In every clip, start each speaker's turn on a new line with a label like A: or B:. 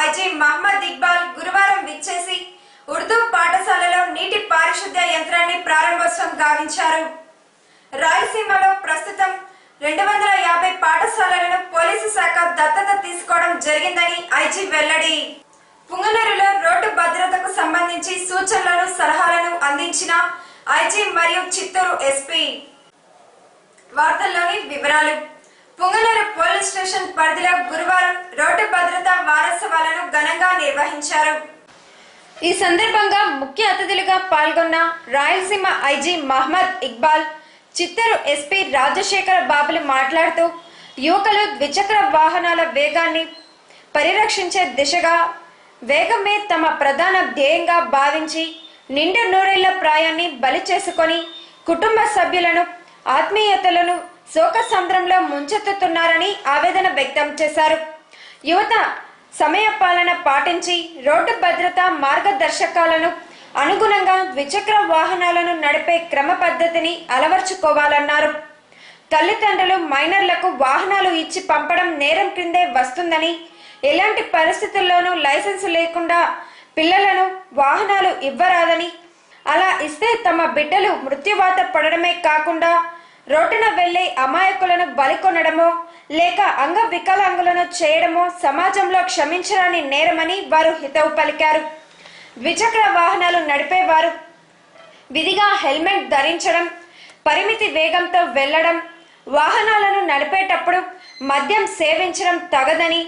A: IG Mohammed Iqbal గురువారం విచ్చేసి ఉర్దూ పాఠశాలలో నీటి పారిశుద్ధ్య యంత్రాన్ని ప్రారంభోత్సవం గావించారు. రాయలసీమలో ప్రస్తుతం 250 పాఠశాలలను పోలీసు శాఖ దత్తత తీసుకోవడం జరిగిందని ఐజీ వెల్లడి. పుంగనూరులో రోడ్డు భద్రతకు సంబంధించి సూచనలను సలహాలను అందించిన ఐజీ మరియు చిత్తూరు ఎస్పీ. వార్తల్లోని వివరాలు. పుంగనూరు పోలీస్ స్టేషన్ పరిధిలో గురువారం రోడ్డు భద్రతా వారోత్సవాలను ఘనంగా నిర్వహించారు. ఈ సందర్భంగా ముఖ్య అతిథులుగా పాల్గొన్న రాయలసీమ ఐజీ మహమ్మద్ ఇక్బాల్, చిత్తూరు ఎస్పీ రాజశేఖర బాబులు మాట్లాడుతూ యువకులు ద్విచక్ర వాహనాల వేగాన్ని పరిరక్షించే దిశగా వేగమే తమ ప్రధాన ధ్యేయంగా భావించి నిండు నూరేళ్ల ప్రాయాన్ని బలి చేసుకొని కుటుంబ సభ్యులను ఆత్మీయతలను శోక సముద్రంలో ముంచెత్తుతున్నారని ఆవేదన వ్యక్తం చేశారు. యువత సమయపాలన పాటించి రోడ్డు భద్రతా మార్గదర్శకాలను అనుగుణంగా ద్విచక్ర వాహనాలను నడిపే క్రమ పద్ధతిని అలవర్చుకోవాలన్నారు. తల్లిదండ్రులు మైనర్లకు వాహనాలు ఇచ్చి పంపడం నేరం కిందే వస్తుందని, ఎలాంటి పరిస్థితుల్లోనూ లైసెన్స్ లేకుండా పిల్లలను వాహనాలు ఇవ్వరాదని, అలా ఇస్తే తమ బిడ్డలు మృత్యువాత పడడమే కాకుండా రోడ్డున వెళ్లే అమాయకులను బలికొనడమో లేక అంగవికలాంగులను చేయడమో సమాజంలో క్షమించరాని నేరమని వారు హితవు పలికారు. ద్విచక్ర వాహనాలు నడిపేవారు విధిగా హెల్మెట్ ధరించడం, పరిమితి వేగంతో వెళ్లడం, వాహనాలను నడిపేటప్పుడు మద్యం సేవించడం తగదని,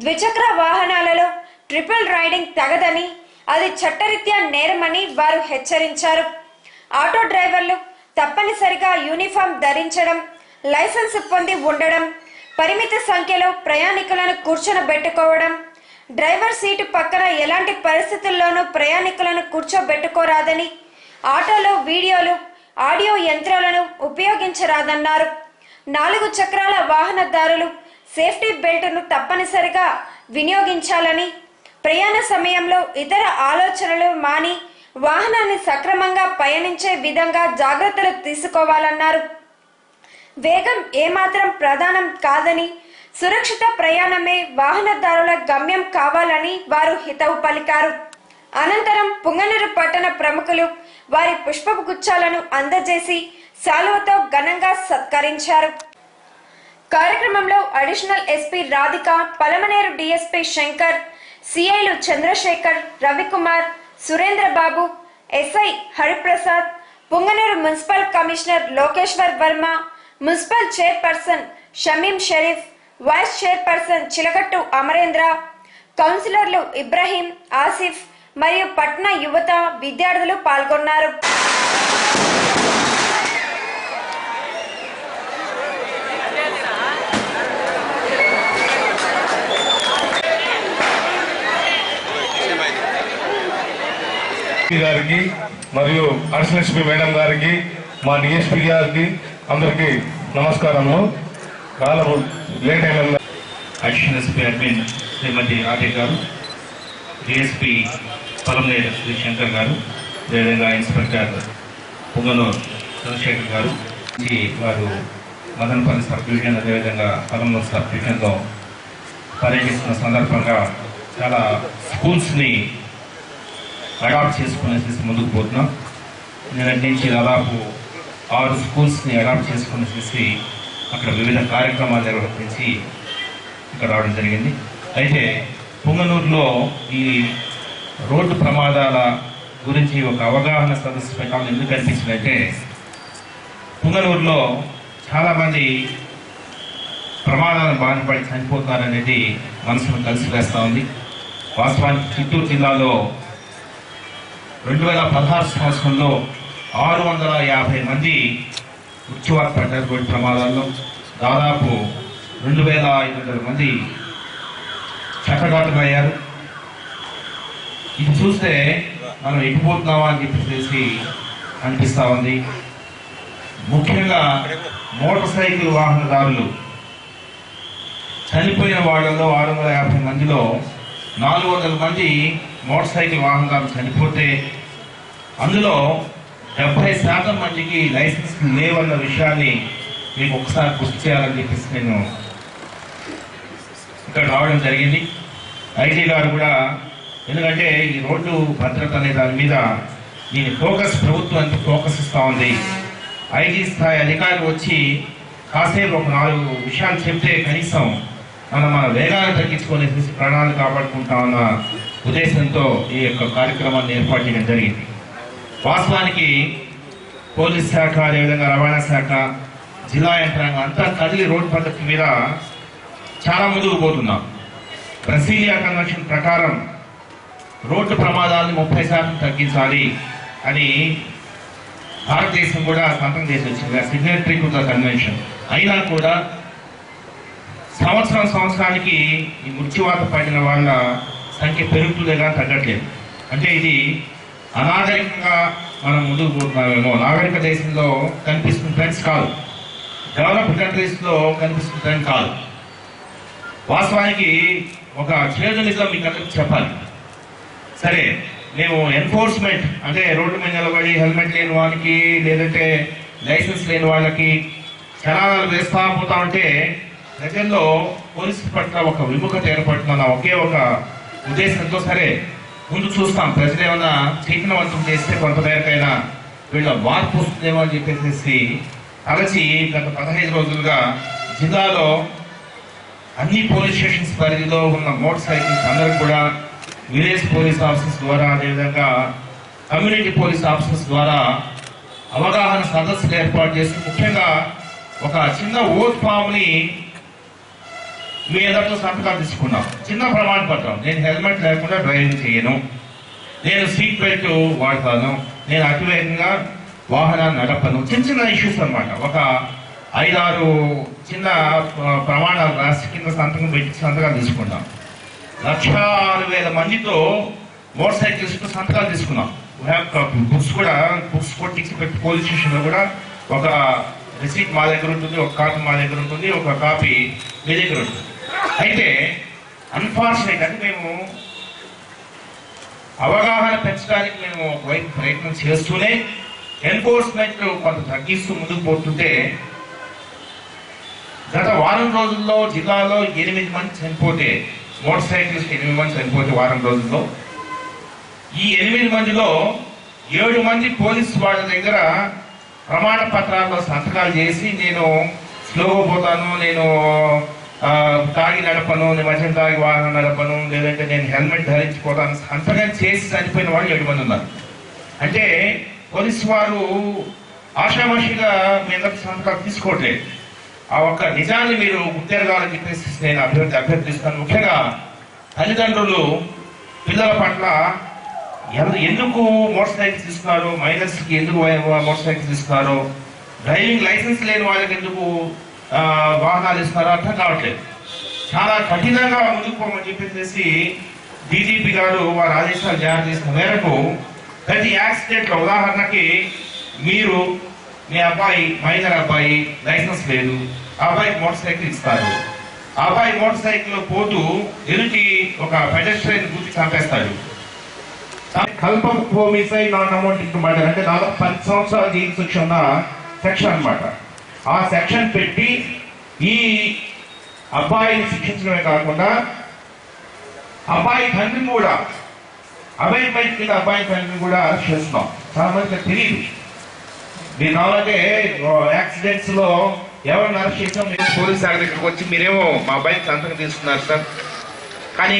A: ద్విచక్ర వాహనాలలో ట్రిపుల్ రైడింగ్ తగదని, అది చట్టరీత్యా నేరమని వారు హెచ్చరించారు. ఆటో డ్రైవర్లు తప్పనిసరిగా యూనిఫామ్ ధరించడం, లైసెన్స్ పొంది ఉండడం, పరిమిత సంఖ్యలో ప్రయాణికులను కూర్చొనబెట్టుకోవడం, డ్రైవర్ సీటు పక్కన ఎలాంటి పరిస్థితుల్లోనూ ప్రయాణికులను కూర్చోబెట్టుకోరాదని, ఆటోలో వీడియోలు ఆడియో యంత్రాలను ఉపయోగించరాదన్నారు. 4 చక్రాల వాహనదారులు సేఫ్టీ బెల్ట్ను తప్పనిసరిగా వినియోగించాలని, ప్రయాణ సమయంలో ఇతర ఆలోచనలు మాని వాహనాన్ని సక్రమంగా పయనించే విధంగా జాగ్రత్తలు తీసుకోవాలన్నారు. వేగం ఏమాత్రం ప్రధానం కాదని, సురక్షిత ప్రయాణమే వాహనదారుల గమ్యం కావాలని వారు హితవు పలికారు. అనంతరం పుంగనూరు పట్టణ ప్రముఖులు వారి పుష్పపు గుచ్చాలను అందజేసి శాలువతో ఘనంగా సత్కరించారు. కార్యక్రమంలో additional SP Radhika, Palamaneru DSP Shankar, సిఐలు Chandrasekhar, Ravikumar, Surendrababu, SI Hariprasad, Punganur municipal commissioner Lokeshwar Varma, municipal chairperson Shamim Sharif, vice chairperson Chilakattu Amarendra, కౌన్సిలర్లు ఇబ్రహీం, ఆసిఫ్ మరియు పట్న యువత, విద్యార్థులు పాల్గొన్నారు.
B: గారికి మరియు అడిషనల్ ఎస్పీ మేడం గారికి, మా డిఎస్పీ గారికి అందరికీ నమస్కారములు. కాలము లేట్ అయిన
C: అడిషనల్ ఎస్పీ అడ్మిన్ శ్రీమతి రాధే గారు, డిఎస్పీ పలమనేరు శ్రీ శంకర్ గారు, అదేవిధంగా ఇన్స్పెక్టర్ పుంగనూరు చంద్రశేఖర్ గారు, వారు మదనపల్లి సబ్ డివిజన్ అదేవిధంగా పలమూరు సబ్ డివిజన్లో పర్యటిస్తున్న సందర్భంగా చాలా స్కూల్స్ని అడాప్ట్ చేసుకునేసి ముందుకు పోతున్నాం. నిన్నటి నుంచి దాదాపు 6 స్కూల్స్ని అడాప్ట్ చేసుకునేసి అక్కడ వివిధ కార్యక్రమాలు నిర్వహించి ఇక్కడ రావడం జరిగింది. అయితే పుంగనూరులో ఈ రోడ్డు ప్రమాదాల గురించి ఒక అవగాహన సదస్సు పెట్టాలని ఎందుకు అనిపించిందంటే, పుంగనూరులో చాలామంది ప్రమాదాలను బాధపడి చనిపోతున్నారనేది మనసును కలిసి వేస్తూ ఉంది. వాస్తవానికి చిత్తూరు జిల్లాలో 2016 సంవత్సరంలో 650 మంది మృత్యువాత పడ్డారు రోడ్డు ప్రమాదాల్లో. దాదాపు 2500 మంది చట్టగాటులయ్యారు. ఇది చూస్తే మనం ఎక్కిపోతున్నామా అని చెప్పేసి అనిపిస్తూ ఉంది. ముఖ్యంగా మోటార్ సైకిల్ వాహనదారులు చనిపోయిన వాళ్ళలో 650 మందిలో 400 మంది మోటార్ సైకిల్ వాహనదారులు చనిపోతే అందులో 70% మందికి లైసెన్స్ లేవన్న విషయాన్ని మీకు ఒకసారి గుర్తు చేయాలని చెప్పేసి నేను ఇక్కడ రావడం జరిగింది. ఐటీ గారు కూడా, ఎందుకంటే ఈ రోడ్డు భద్రత అనే దాని మీద దీని ప్రభుత్వం ఎంత ఫోకస్ ఇస్తూ ఉంది. ఐటీ స్థాయి అధికారులు వచ్చి కాసేపు ఒక 4 విషయాలు చెప్తే కనీసం మన వేగాన్ని తగ్గించుకునేసి ప్రాణాలు కాపాడుకుంటామన్న ఉద్దేశంతో ఈ యొక్క కార్యక్రమాన్ని ఏర్పాటు చేయడం జరిగింది. వాస్తవానికి పోలీస్ శాఖ, అదేవిధంగా రవాణా శాఖ, జిల్లా యంత్రాంగం అంతా కదిలి రోడ్డు పద్ధతి మీద చాలా ముందుకు పోతున్నాం. బ్రసీలియా కన్వెన్షన్ ప్రకారం రోడ్డు ప్రమాదాలను 30% తగ్గించాలి అని భారతదేశం కూడా సంతకం చేసి వచ్చింది, సిగ్నేటరీ టు ద కన్వెన్షన్. అయినా కూడా సంవత్సరానికి ఈ మృత్యువాత పడిన వాళ్ళ సంఖ్య పెరుగుతుందే కానీ తగ్గట్లేదు. అంటే ఇది అనాగరికంగా మనం ముందుకు పోతున్నామేమో. నాగరిక దేశంలో కనిపిస్తున్న ట్రెండ్స్ కాదు, డెవలప్డ్ కంట్రీస్లో కనిపిస్తున్న ట్రెండ్ కాదు. వాస్తవానికి ఒక చేదు నిజం మీకు అందరికీ చెప్పాలి. సరే, మేము ఎన్ఫోర్స్మెంట్ అంటే రోడ్డు మీద నిలబడి హెల్మెట్ లేని వాళ్ళకి, లేదంటే లైసెన్స్ లేని వాళ్ళకి చలానాలు వేస్తా పోతా ఉంటే ప్రజల్లో పోలీసు పట్ల ఒక విముఖత ఏర్పడుతున్న ఒకే ఒక ఉద్దేశంతో సరే ముందు చూస్తాం, ప్రజలు ఏమైనా చైతన్యవంతం చేస్తే కొంతమేరకైనా వీళ్ళ మార్పు వస్తుందేమో అని చెప్పేసి అలసి గత 15 రోజులుగా జిల్లాలో అన్ని పోలీస్ స్టేషన్స్ పరిధిలో ఉన్న మోటార్ సైకిల్స్ అందరూ కూడా విలేజ్ పోలీస్ ఆఫీసర్స్ ద్వారా, అదేవిధంగా కమ్యూనిటీ పోలీస్ ఆఫీసర్స్ ద్వారా అవగాహన సదస్సులు ఏర్పాటు చేసి, ముఖ్యంగా ఒక చిన్న ఓట్ ఫామ్ ని మీ అందరితో సంతకాలు తీసుకున్నాం. చిన్న ప్రమాణ పత్రం, నేను హెల్మెట్ లేకుండా డ్రైవింగ్ చేయను, నేను సీట్ బెల్ట్ వాడతాను, నేను అతివేగంగా వాహనాన్ని నడపను. చిన్న ఇష్యూస్ అన్నమాట. ఒక 5-6 చిన్న ప్రమాణాలు రాసి కింద సంతకం పెట్టి సంతకాలు తీసుకున్నాం. 1,06,000 మందితో మోటార్ సైకిల్స్ సంతకాలు తీసుకున్నాం. బుక్స్ కూడా టిక్స్ పెట్టి పోలీస్ స్టేషన్ లో కూడా ఒక రిసీట్ మా దగ్గర ఉంటుంది, ఒక కాపీ మా దగ్గర ఉంటుంది, ఒక కాపీ మీ దగ్గర ఉంటుంది. అయితే అన్ఫార్చునేట్ అంటే మేము అవగాహన పెంచడానికి మేము ఒకవైపు ప్రయత్నం చేస్తూనే ఎన్ఫోర్స్మెంట్ కొంత తగ్గిస్తూ ముందుకు పోతుంటే గత వారం రోజుల్లో జిల్లాలో 8 మంది చనిపోతే, మోటార్ సైకిల్స్ 8 మంది చనిపోతే వారం రోజుల్లో, ఈ 8 మందిలో 7 మంది పోలీసు వాళ్ళ దగ్గర ప్రమాణ పత్రాల్లో సంతకాలు చేసి నేను స్లోగా పోతాను, నేను తాగి నడపను, మద్యం తాగి వాహనం నడపను, లేదంటే నేను హెల్మెట్ ధరించిపోతాను సంతకం చేసి చనిపోయిన వాళ్ళు 7 మంది ఉన్నారు. అంటే పోలీసు వారు ఆషామాషిగా మీ అందరికి సంతకాలు తీసుకోవట్లేదు. ఆ ఒక్క నిజాన్ని మీరు గుర్తెరగాలని చెప్పేసి నేను అభ్యర్థిస్తాను. ముఖ్యంగా తల్లిదండ్రులు పిల్లల పట్ల ఎందుకు మోటార్ సైకిల్స్ ఇస్తున్నారు, మైనర్స్ కి ఎందుకు మోటార్ సైకిల్స్ ఇస్తున్నారు, డ్రైవింగ్ లైసెన్స్ లేని వాళ్ళకి ఎందుకు వాహనాలు ఇస్తున్నారో అర్థం కావట్లేదు. చాలా కఠినంగా ముందుకు పోమని చెప్పేసి డీజీపీ గారు వారి ఆదేశాలు జారీ చేసిన మేరకు ప్రతి యాక్సిడెంట్ లో, ఉదాహరణకి మీరు మీ అబ్బాయి మైనర్ అబ్బాయి లైసెన్స్ లేదు, ఆ అబ్బాయికి మోటార్ సైకిల్ ఇస్తారు, ఆ అబ్బాయి మోటార్ సైకిల్ లో పోతూ ఎదుటి ఒక పెడెస్ట్రియన్ గుర్తి చంపేస్తాడు. కల్పం హోమిసైడ్ నాన్ అమౌంట్ మర్డర్ అంటే దాదాపు 10 సంవత్సరాల జైలు శిక్ష ఉన్న సెక్షన్ అన్నమాట. ఆ సెక్షన్ పెట్టి ఈ అబ్బాయిని శిక్షించడమే కాకుండా అబ్బాయి తండ్రిని కూడా అబైన్మెంట్ కింద అబ్బాయి తండ్రిని కూడా అరెస్ట్ చేస్తున్నాం. చాలా మందికి తెలియదు. మీరు నాలంటే యాక్సిడెంట్స్ లో ఎవరిని అరెస్ట్ చేసాం, పోలీస్ దగ్గరికి వచ్చి మీరేమో మా అబ్బాయికి సంతకం తీసుకున్నారు సార్, కానీ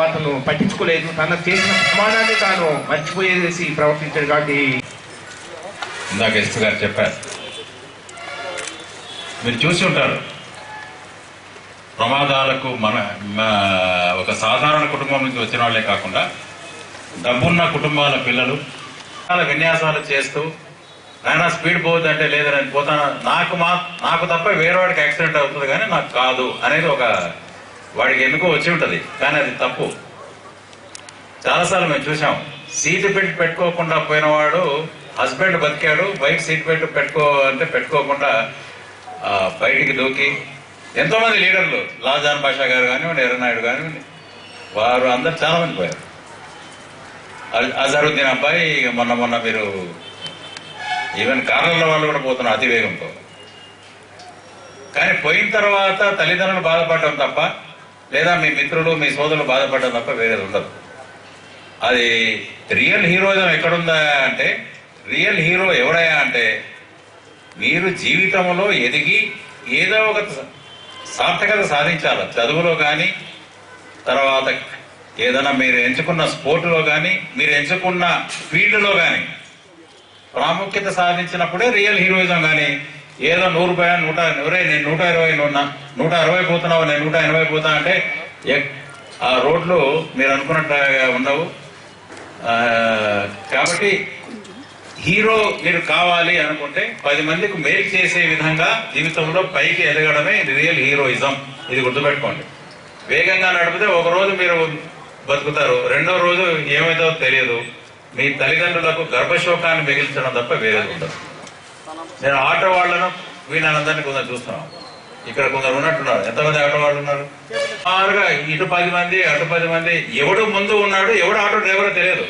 C: అతను పట్టించుకోలేదు, తన చేసిన ప్రమాణాన్ని తాను మర్చిపోయేసి ప్రవర్తించాడు. కాబట్టి
D: ఇందాక ఎస్ గారు చెప్పారు, మీరు చూసి ఉంటారు, ప్రమాదాలకు ఒక సాధారణ కుటుంబం నుంచి వచ్చిన వాళ్ళే కాకుండా డబ్బున్న కుటుంబాల పిల్లలు విన్యాసాలు చేస్తూ నాయన స్పీడ్ పోవద్దంటే లేదని పోతాను, నాకు తప్ప వేరే వాడికి యాక్సిడెంట్ అవుతుంది కానీ నాకు కాదు అనేది ఒక వాడికి ఎందుకో వచ్చి ఉంటుంది. కానీ అది తప్పు. చాలాసార్లు మేము చూసాం, సీట్ బెల్ట్ పెట్టుకోకుండా పోయినవాడు హస్బెండ్ బతికాడు, బైక్ సీట్ బెల్ట్ పెట్టుకోకుండా బయటికి దూకి ఎంతో మంది లీడర్లు, లాజాన్ బాషా గారు కానివ్వండి, ఎర్రనాయుడు కానివ్వండి, వారు అందరు చాలా మంది పోయారు. అజరుద్దీన్ అబ్బాయి మొన్న మీరు ఈవెన్ కార్లలో వాళ్ళు కూడా పోతున్నారు అతివేగంతో. కానీ పోయిన తర్వాత తల్లిదండ్రులు బాధపడటం తప్ప లేదా మీ మిత్రులు మీ సోదరులు బాధపడడం తప్ప వేరేది ఉండదు. అది రియల్ హీరోయిజం ఎక్కడుందా అంటే, రియల్ హీరో ఎవరయ్యా అంటే మీరు జీవితంలో ఎదిగి ఏదో ఒక సార్థకత సాధించాలి. చదువులో కానీ, తర్వాత ఏదైనా మీరు ఎంచుకున్న స్పోర్టులో కానీ, మీరు ఎంచుకున్న ఫీల్డ్లో కానీ ప్రాముఖ్యత సాధించినప్పుడే రియల్ హీరోయిజం. కానీ ఏదో 100 రూపాయలు 120 నేను 160 పోతున్నావు, నేను 180 పోతా అంటే ఆ రోడ్లు మీరు అనుకున్నట్టుగా ఉండవు. కాబట్టి హీరో మీరు కావాలి అనుకుంటే 10 మందికి మేలు చేసే విధంగా జీవితంలో పైకి ఎదగడమే రియల్ హీరోయిజం. ఇది గుర్తుపెట్టుకోండి. వేగంగా నడిపితే ఒక రోజు మీరు బతుకుతారు, రెండో రోజు ఏమైతే తెలియదు. మీ తల్లిదండ్రులకు గర్భశోకాన్ని మిగిల్చడం తప్ప వేరేది ఉండదు. నేను ఆటో వాళ్లను వీళ్ళందరినీ కొందరు చూస్తున్నాం. ఇక్కడ కొందరు ఉన్నట్టున్నారు. ఎంతమంది ఆటో వాళ్ళు ఉన్నారు? మామూలుగా ఇటు 10 మంది అటు 10 మంది. ఎవడు ముందు ఉన్నాడు, ఎవడు ఆటో డ్రైవరో తెలియదు.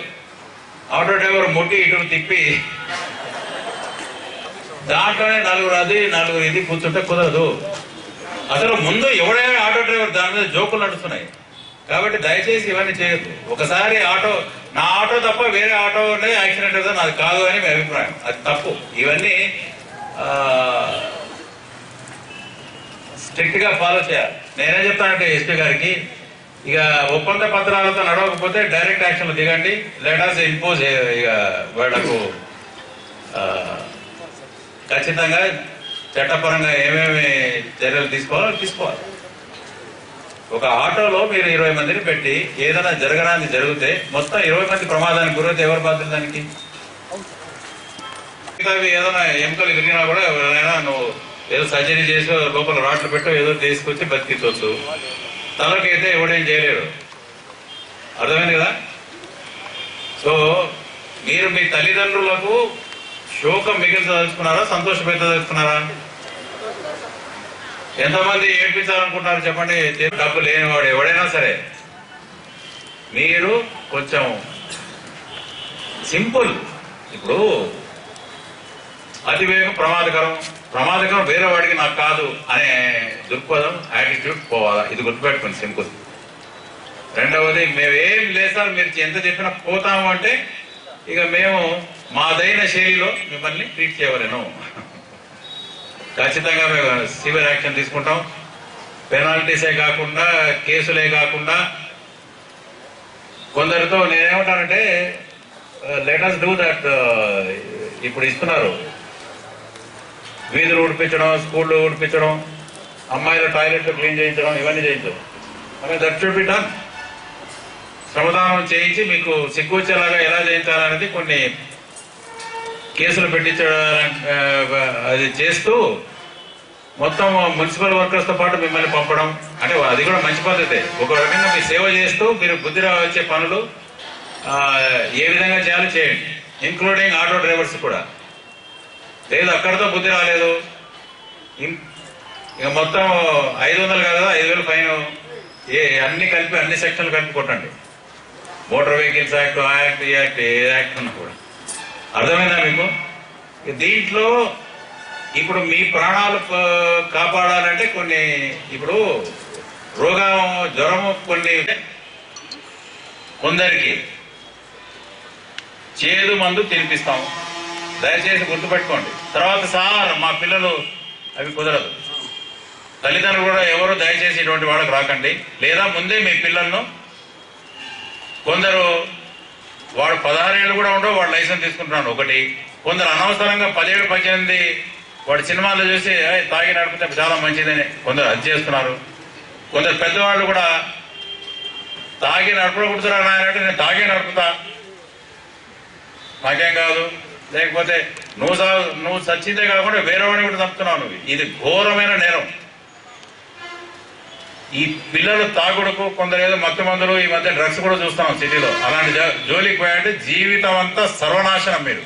D: ఆటో డ్రైవర్ ముట్టి ఇటు తిప్పి దాంట్లోనే 4 అది 4 ఇది కూర్చుంటే కుదరదు. అసలు ముందు ఎవడైనా ఆటో డ్రైవర్ దాని మీద జోకులు నడుస్తున్నాయి. కాబట్టి దయచేసి ఇవన్నీ చేయొద్దు. ఒకసారి నా ఆటో తప్ప వేరే ఆటో యాక్సిడెంట్ అవుతుంది, నాది కాదు అని మీ అభిప్రాయం. అది తప్పు. ఇవన్నీ స్ట్రిక్ట్ గా ఫాలో చేయాలి. నేనేం చెప్తానంటే ఎస్పీ గారికి, ఇక ఒప్పంద పత్రాలతో నడవకపోతే డైరెక్ట్ యాక్షన్ లో దిగండి. లెటర్స్ ఇంపోజ్ ఇక వాళ్లకు ఖచ్చితంగా చట్టపరంగా ఏమేమి చర్యలు తీసుకోవాలి. ఒక ఆటోలో మీరు 20 మందిని పెట్టి ఏదైనా జరగడానికి జరిగితే మొత్తం 20 మంది ప్రమాదానికి గురైతే ఎవరు బాధ్యత దానికి? ఏదైనా ఎముకలు విరిగినా కూడా ఎవరైనా నువ్వు ఏదో సర్జరీ చేసి లోపల రాట్లు పెట్టో ఏదో తీసుకొచ్చి బతికించవచ్చు. తలకైతే ఎవడేం చేయలేడు. అర్థమైంది కదా? సో మీరు మీ తల్లిదండ్రులకు శోకం మిగిల్చదలుచుకున్నారా, సంతోషపెట్టదలుచుకున్నారా? ఎంతమంది ఏడ్పించాలనుకుంటున్నారు చెప్పండి? డబ్బు లేనివాడు ఎవడైనా సరే మీరు కొంచెం సింపుల్. ఇప్పుడు అతివేగం ప్రమాదకరం వేరే వాడికి నాకు కాదు అనే దృక్పథం, యాటిట్యూడ్ పోవాలా. ఇది గుర్తుపెట్టుకోండి, సింపుల్. రెండవది, మేమేం లేదు సార్ మీరు ఎంత చెప్పినా పోతాము అంటే ఇక మేము మాదైన శైలిలో మిమ్మల్ని ట్రీట్ చేయవలేను. ఖచ్చితంగా మేము సివియర్ యాక్షన్ తీసుకుంటాం. పెనాల్టీసే కాకుండా, కేసులే కాకుండా కొందరితో నేనేమంటానంటే లెట్ us డూ దట్. ఇప్పుడు ఇస్తున్నారు వీధులు ఉడిపించడం, స్కూళ్ళు ఉడిపించడం, అమ్మాయిల టాయిలెట్లు క్లీన్ చేయించడం, ఇవన్నీ చేయించడం. That should be done. శ్రమదానం చేయించి మీకు సిగ్గు వచ్చేలాగా ఎలా చేయించాలనేది కొన్ని కేసులు పెట్టించడం, అది చేస్తూ మొత్తం మున్సిపల్ వర్కర్స్ తో పాటు మిమ్మల్ని పంపడం అంటే అది కూడా మంచి పద్ధతే. ఒక రకంగా మీ సేవ చేస్తూ మీరు బుద్ధిరా వచ్చే పనులు ఏ విధంగా చేయాలో చేయండి, ఇంక్లూడింగ్ ఆటో డ్రైవర్స్ కూడా. లేదు అక్కడితో బుద్ధి రాలేదు, ఇక మొత్తం 500 కదా 5,000 ఫైన్, అన్ని కలిపి అన్ని సెక్షన్లు కలిపి కొట్టండి. మోటార్ వెహికల్స్ యాక్ట్, ఆ యాక్ట్, ఈ యాక్ట్, ఏ యాక్ట్ ఉన్నా కూడా. అర్థమైందా మీకు? దీంట్లో ఇప్పుడు మీ ప్రాణాలు కాపాడాలంటే కొన్ని, ఇప్పుడు జ్వరము కొందరికి చేదు మందు తినిపిస్తాం. దయచేసి గుర్తుపెట్టుకోండి. తర్వాత సార్ మా పిల్లలు అవి కుదరదు. తల్లిదండ్రులు కూడా ఎవరు దయచేసి ఇటువంటి వాళ్ళకి రాకండి. లేదా ముందే మీ పిల్లలను, కొందరు వాడు 16 ఏళ్ళు కూడా ఉండవు, వాడు లైసెన్స్ తీసుకుంటున్నాడు ఒకటి. కొందరు అనవసరంగా 17, 18 వాడు సినిమాలు చూసి తాగి నడిపితే చాలా మంచిదని కొందరు అది చేస్తున్నారు. కొందరు పెద్దవాళ్ళు కూడా తాగి నడపకూడదురా నాయనంటే నేను తాగి నడుపుతా, నాకేం కాదు, లేకపోతే నువ్వు సచ్చిందే కాకుండా వేరే వాడిని కూడా తప్పుతున్నావు నువ్వు. ఇది ఘోరమైన నేరం. ఈ పిల్లలు తాగుడుకు కొందరు ఏదో మత్తు మందులు, ఈ మధ్య డ్రగ్స్ కూడా చూస్తున్నాం సిటీలో. అలాంటి జోలికి పోయాలంటే జీవితం అంతా సర్వనాశనం. మీరు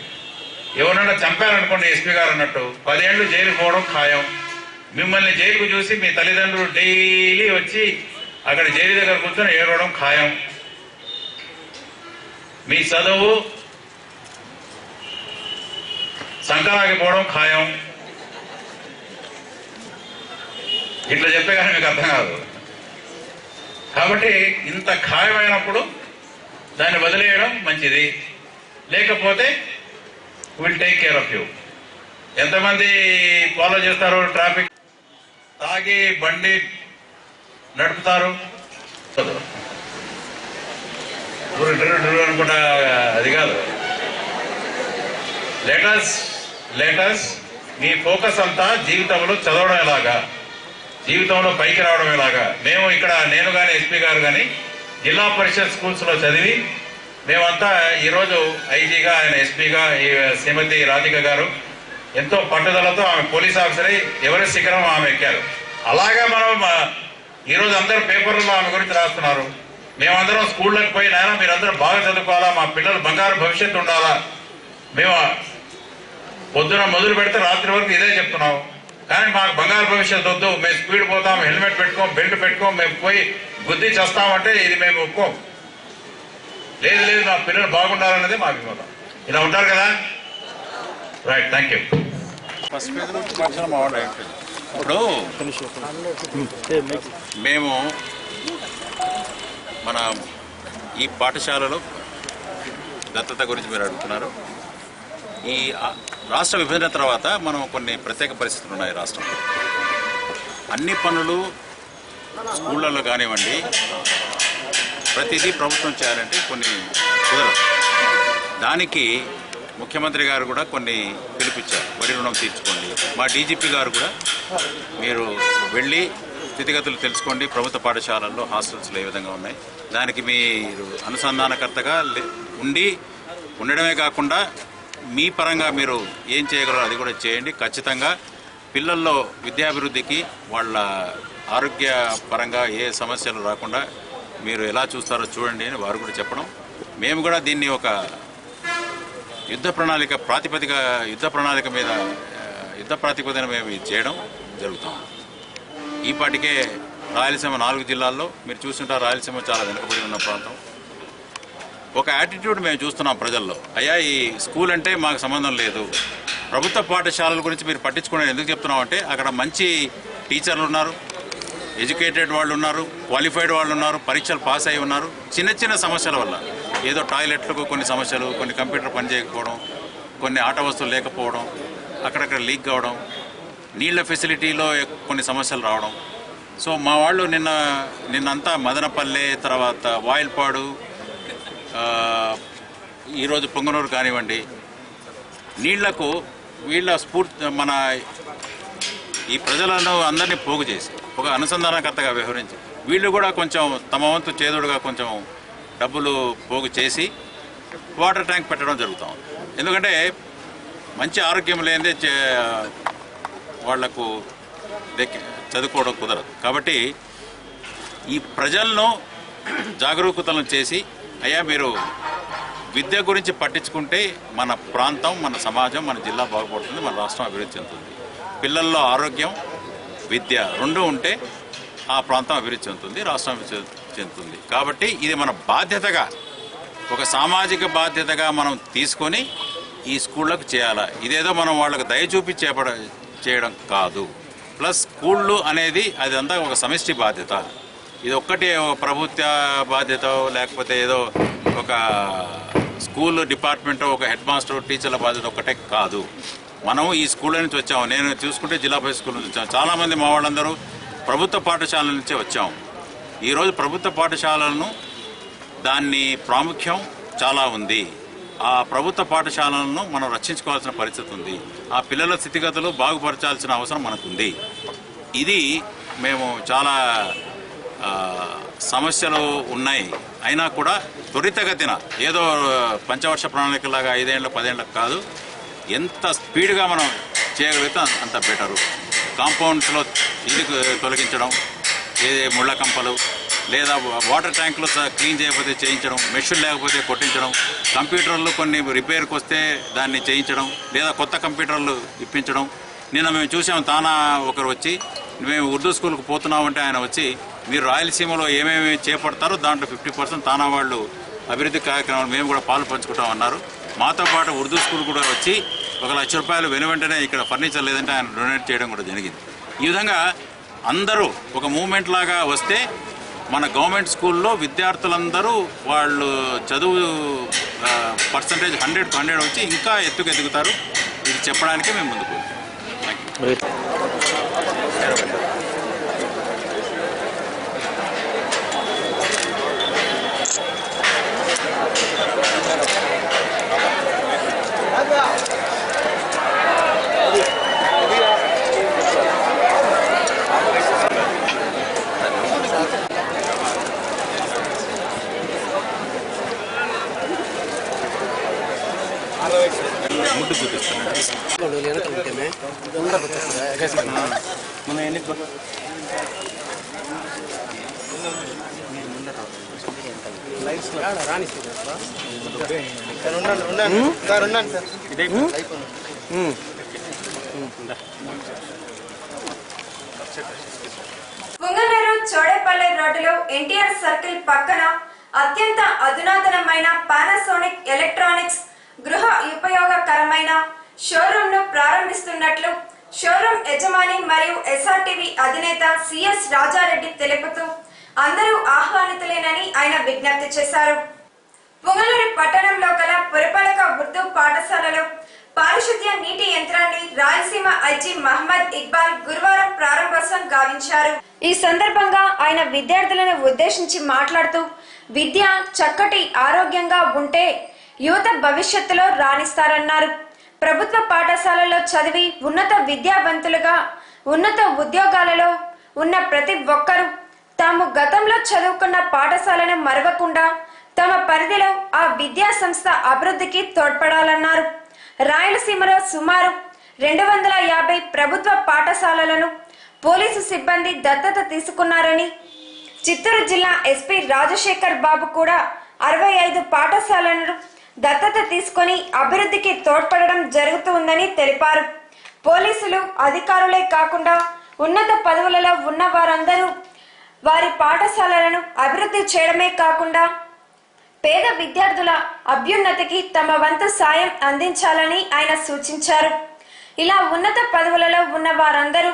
D: ఎవరన్నా చంపారనుకోండి ఎస్పీ గారు అన్నట్టు 10 ఏళ్ళు జైలు పోవడం ఖాయం. మిమ్మల్ని జైలుకు చూసి మీ తల్లిదండ్రులు డైలీ వచ్చి అక్కడ జైలు దగ్గర కూర్చొని ఏడవడం ఖాయం. మీ చదువు సంకరాగిపోవడం ఖాయం. ఇట్లా చెప్పే కానీ మీకు అర్థం కాదు. కాబట్టి ఇంత ఖాయమైనప్పుడు దాన్ని వదిలేయడం మంచిది, లేకపోతే will take care of you. ఎంతమంది ఫాలో చేస్తారు? ట్రాఫిక్ తాగి బండి నడుపుతారు అనుకుంటా, అది కాదు. లేటస్ మీ ఫోకస్ అంతా జీవితంలో చదవడం ఎలాగా, జీవితంలో పైకి రావడం ఎలాగా. మేము ఇక్కడ నేను కానీ ఎస్పీ గారు కానీ జిల్లా పరిషత్ స్కూల్స్లో చదివి మేమంతా ఈరోజు ఐజీగా, ఆయన ఎస్పీగా, శ్రీమతి రాధిక గారు ఎంతో పట్టుదలతో ఆమె పోలీస్ ఆఫీసర్ ఎవరి శిఖరం ఆమె ఎక్కారు. అలాగా మనం ఈరోజు అందరూ పేపర్లలో ఆమె గురించి రాస్తున్నారు. మేమందరం స్కూళ్ళకి పోయి నాయన మీరందరూ బాగా చదువుకోవాలా, మా పిల్లలు బంగారు భవిష్యత్తు ఉండాలా, మేము పొద్దున మొదలు పెడితే రాత్రి వరకు ఇదే చెప్తున్నాం. కానీ మాకు బంగారు భవిష్యత్తు వద్దు, మేము స్పీడ్ పోతాం, హెల్మెట్ పెట్టుకోం, బెల్ట్ పెట్టుకోం, మేము పోయి బుద్ధి చేస్తామంటే ఇది మేము ఒప్పుకోం. లేదు మా పిల్లలు బాగుండాలన్నదే మా అభిమతం. ఇలా ఉంటారు కదా. Right, thank you.
E: First page నుంచి మనుషులు మావాడు ఇప్పుడు మేము మన ఈ పాఠశాలలో దత్తత గురించి మీరు అడుగుతున్నారు. ఈ రాష్ట్ర విభజన తర్వాత మనం కొన్ని ప్రత్యేక పరిస్థితులు ఉన్నాయి రాష్ట్రంలో. అన్ని పనులు స్కూళ్ళల్లో కానివ్వండి, ప్రతిదీ ప్రభుత్వం చేయాలంటే కొన్ని కుదరదు. దానికి ముఖ్యమంత్రి గారు కూడా కొన్ని పిలిపించారు, వరి రుణం తీర్చుకోండి. మా డీజీపీ గారు కూడా మీరు వెళ్ళి స్థితిగతులు తెలుసుకోండి, ప్రభుత్వ పాఠశాలల్లో హాస్టల్స్లో ఏ విధంగా ఉన్నాయి, దానికి మీరు అనుసంధానకర్తగా ఉండడమే కాకుండా మీ పరంగా మీరు ఏం చేయగలరో అది కూడా చేయండి. ఖచ్చితంగా పిల్లల్లో విద్యాభివృద్ధికి, వాళ్ళ ఆరోగ్య పరంగా ఏ సమస్యలు రాకుండా మీరు ఎలా చూస్తారో చూడండి అని వారు కూడా చెప్పడం. మేము కూడా దీన్ని ఒక యుద్ధ ప్రాతిపదికన మేము చేయడం జరుగుతాం. ఈపాటికే రాయలసీమ 4 జిల్లాల్లో మీరు చూస్తుంటారు. రాయలసీమ చాలా వెనుకబడి ఉన్న ప్రాంతం. ఒక యాటిట్యూడ్ మేము చూస్తున్నాం ప్రజల్లో, అయ్యా ఈ స్కూల్ అంటే మాకు సంబంధం లేదు, ప్రభుత్వ పాఠశాలల గురించి మీరు పట్టించుకోవడం ఎందుకు చెప్తున్నాం అంటే అక్కడ మంచి టీచర్లు ఉన్నారు, ఎడ్యుకేటెడ్ వాళ్ళు ఉన్నారు, క్వాలిఫైడ్ వాళ్ళు ఉన్నారు, పరీక్షలు పాస్ అయి ఉన్నారు. చిన్న సమస్యల వల్ల ఏదో టాయిలెట్లకు కొన్ని సమస్యలు, కొన్ని కంప్యూటర్ పని చేయకపోవడం, కొన్ని ఆట వస్తువులు లేకపోవడం, అక్కడక్కడ లీక్ కావడం, నీళ్ల ఫెసిలిటీలో కొన్ని సమస్యలు రావడం. సో మా వాళ్ళు నిన్నంతా మదనపల్లె, తర్వాత వాయిల్పాడు, ఈరోజు పొంగనూరు కానివ్వండి, నీళ్లకు వీళ్ళ మన ఈ ప్రజలను అందరినీ పోగు చేసి ఒక అనుసంధానకర్తగా వ్యవహరించి వీళ్ళు కూడా కొంచెం తమ వంతు చేదుడుగా కొంచెం డబ్బులు పోగు చేసి వాటర్ ట్యాంక్ పెట్టడం జరుగుతాం. ఎందుకంటే మంచి ఆరోగ్యం లేనిదే వాళ్లకు చదువుకోవడం కుదరదు. కాబట్టి ఈ ప్రజలను జాగరూకతలను చేసి అయ్యా మీరు విద్య గురించి పట్టించుకుంటే మన ప్రాంతం, మన సమాజం, మన జిల్లా బాగుపడుతుంది, మన రాష్ట్రం అభివృద్ధి చెందుతుంది. పిల్లల్లో ఆరోగ్యం, విద్య రెండు ఉంటే ఆ ప్రాంతం అభివృద్ధి చెందుతుంది, రాష్ట్రం అభివృద్ధి చెందుతుంది. కాబట్టి ఇది మన బాధ్యతగా, ఒక సామాజిక బాధ్యతగా మనం తీసుకొని ఈ స్కూళ్ళకు చేయాలా. ఇదేదో మనం వాళ్ళకు దయ చూపి చేయడం కాదు. ప్లస్ స్కూళ్ళు అనేది అదంతా ఒక సమిష్టి బాధ్యత. ఇది ఒక్కటే ఒక ప్రభుత్వ బాధ్యత, లేకపోతే ఏదో ఒక స్కూల్ డిపార్ట్మెంట్, ఒక హెడ్ మాస్టర్, టీచర్ల బాధ్యత ఒక్కటే కాదు. మనం ఈ స్కూళ్ళ నుంచి వచ్చాము. నేను చూసుకుంటే జిల్లా పరిషత్ స్కూల్ నుంచి వచ్చాము. చాలామంది మా వాళ్ళందరూ ప్రభుత్వ పాఠశాలల నుంచే వచ్చాము. ఈరోజు ప్రభుత్వ పాఠశాలలను దాన్ని ప్రాముఖ్యం చాలా ఉంది. ఆ ప్రభుత్వ పాఠశాలలను మనం రక్షించుకోవాల్సిన పరిస్థితి ఉంది. ఆ పిల్లల స్థితిగతులు బాగుపరచాల్సిన అవసరం మనకుంది. ఇది మేము చాలా సమస్యలు ఉన్నాయి, అయినా కూడా త్వరితగతిన ఏదో పంచవర్ష ప్రణాళికలాగా 5 ఏళ్ళ 10 ఏళ్ళకు కాదు, ఎంత స్పీడ్గా మనం చేయగలిగితే అంత బెటరు. కాంపౌండ్స్లో ఇది తొలగించడం, ముళ్ళ కంపలు లేదా వాటర్ ట్యాంకులు క్లీన్ చేయకపోతే చేయించడం, మెషిన్ లేకపోతే కొట్టించడం, కంప్యూటర్లు కొన్ని రిపేర్కి వస్తే దాన్ని చేయించడం, లేదా కొత్త కంప్యూటర్లు ఇప్పించడం. నిన్న మేము చూసాం, తానా ఒకరు వచ్చి మేము ఉర్దూ స్కూల్కి పోతున్నామంటే ఆయన వచ్చి మీరు రాయలసీమలో ఏమేమి చేపడతారో దాంట్లో 50% తానా వాళ్ళు అభివృద్ధి కార్యక్రమాలు మేము కూడా పాలు పంచుకుంటామన్నారు. మాతో పాటు ఉర్దూ స్కూల్ కూడా వచ్చి ₹1,00,000 వెనువెంటనే ఇక్కడ ఫర్నిచర్ లేదంటే ఆయన డొనేట్ చేయడం కూడా జరిగింది. ఈ విధంగా అందరూ ఒక మూవ్మెంట్ లాగా వస్తే మన గవర్నమెంట్ స్కూల్లో విద్యార్థులందరూ వాళ్ళు చదువు పర్సంటేజ్ 100% వచ్చి ఇంకా ఎదుగుతారు. ఇది చెప్పడానికే మేము ముందుకు వెళ్తాం. ముట్టు చూపిస్తున్నాను.
A: పుంగనూరు చోడేపల్లి రోడ్డులో ఎన్టీఆర్ సర్కిల్ పక్కన అత్యంత అధునాతనమైన పానాసోనిక్ ఎలక్ట్రానిక్స్ గృహ ఉపయోగకరమైన షోరూమ్ ను ప్రారంభిస్తున్నట్లు షోరూమ్ యజమాని మరియు ఎస్ఆర్టీవీ అధినేత సిఎస్ రాజారెడ్డి తెలుపుతూ అందరూ ఆహ్వానితులేనని ఆయన విజ్ఞప్తి చేశారు. పుంగనూరు పట్టణంలో గల పురపాలక ఉర్దూ పాఠశాలలో పారిశుద్ధ్య నీటి యంత్రాన్ని రాయలసీమ ఐజీ మహమ్మద్ ఇక్బాల్ గురువారం ప్రారంభోత్సవం గావించారు. ఈ సందర్భంగా ఆయన విద్యార్థులను ఉద్దేశించి మాట్లాడుతూ విద్య చక్కటి ఆరోగ్యంగా ఉంటే యువత భవిష్యత్తులో రాణిస్తారన్నారు. ప్రభుత్వ పాఠశాలలో చదివి ఉన్నత విద్యావంతులుగా ఉన్నత ఉద్యోగాలలో ఉన్న ప్రతి ఒక్కరూ తాము గతంలో చదువుకున్న పాఠశాలను మరవకుండా తమ పరిధిలో ఆ విద్యా సంస్థ అభివృద్ధికి తోడ్పడాలన్నారు. రాయలసీమలో సుమారు 250 ప్రభుత్వ పాఠశాలలను పోలీసు సిబ్బంది దత్తత తీసుకున్నారని, చిత్తూరు జిల్లా ఎస్పీ రాజశేఖర్ బాబు కూడా 65 పాఠశాలలను దత్తత తీసుకొని అభివృద్ధికి తోడ్పడడం జరుగుతుందని తెలిపారు. పోలీసులు అధికారులే కాకుండా ఉన్నత పదవులలో ఉన్న వారందరూ వారి పాఠశాలలను అభివృద్ధి చేయడమే కాకుండా పేద విద్యార్థుల అభ్యున్నతికి తమ వంతు సాయం అందించాలని ఆయన సూచించారు. ఇలా ఉన్నత పదవులలో ఉన్న వారందరూ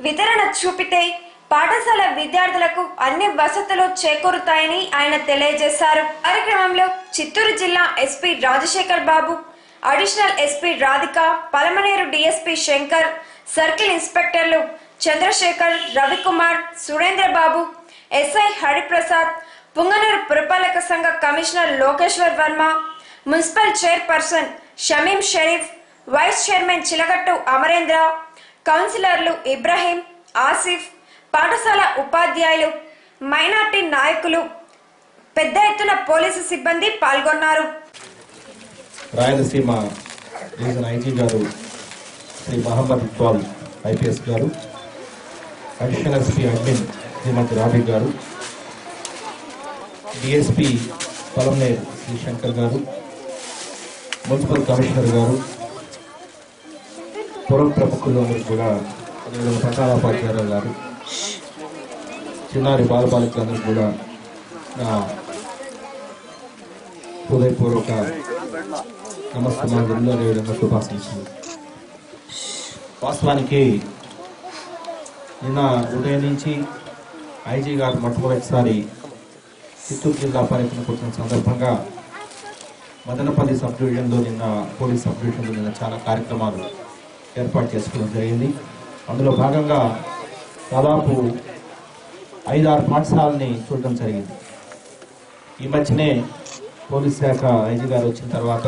A: వితరణ చూపితే పాఠశాల విద్యార్థులకు అన్ని వసతులు చేకూరుతాయని ఆయన తెలియజేశారు. కార్యక్రమంలో చిత్తూరు జిల్లా SP Rajasekhar Babu, additional SP Radhika, Palamaneru DSP Shankar, circle ఇన్స్పెక్టర్లు చంద్రశేఖర్, రవికుమార్, సురేంద్రబాబు, ఎస్ఐ హరిప్రసాద్, పుంగనూరు పురపాలక సంఘ commissioner Lokeshwar Varma, municipal chairperson Shamim Sharif, vice chairman Chilagattu Amarendra, కౌన్సిలర్లు ఇబ్రాహీం, ఆసిఫ్, పాఠశాల ఉపాధ్యాయులు, మైనార్టీ నాయకులు, పెద్ద ఎత్తున పోలీసు సిబ్బంది పాల్గొన్నారు.
F: రాయలసీమ రీజన్ ఐజీ గారు శ్రీ మహమ్మద్ ఇక్బాల్ ఐపీఎస్ గారు, అడిషనల్ ఎస్పీ అడ్మిన్ శ్రీమతి రాబీ గారు, డిఎస్పీ పలమనేరు శ్రీ శంకర్ గారు, మున్సిపల్ కమిషనర్ గారు, పురం ప్రముఖులు అందరూ కూడా, పట్టాలపాధ్యాయులు గారు, చిన్నారి బాలబాలికలందరూ కూడా నా హృదయపూర్వక నమస్కారాలు, విధంగా శుభాశంసలు. వాస్తవానికి నిన్న ఉదయం నుంచి ఐజీ గారు మొట్టమొదటిసారి చిత్తూరు జిల్లా పర్యటనకు వచ్చిన సందర్భంగా మదనపల్లి సబ్ డివిజన్లో నిన్న పోలీస్ సబ్ డివిజన్లో నిన్న చాలా కార్యక్రమాలు ఏర్పాటు చేసుకోవడం జరిగింది. అందులో భాగంగా దాదాపు 5-6 పాఠశాలని చూడడం జరిగింది. ఈ మధ్యనే పోలీస్ శాఖ ఐజీ గారు వచ్చిన తర్వాత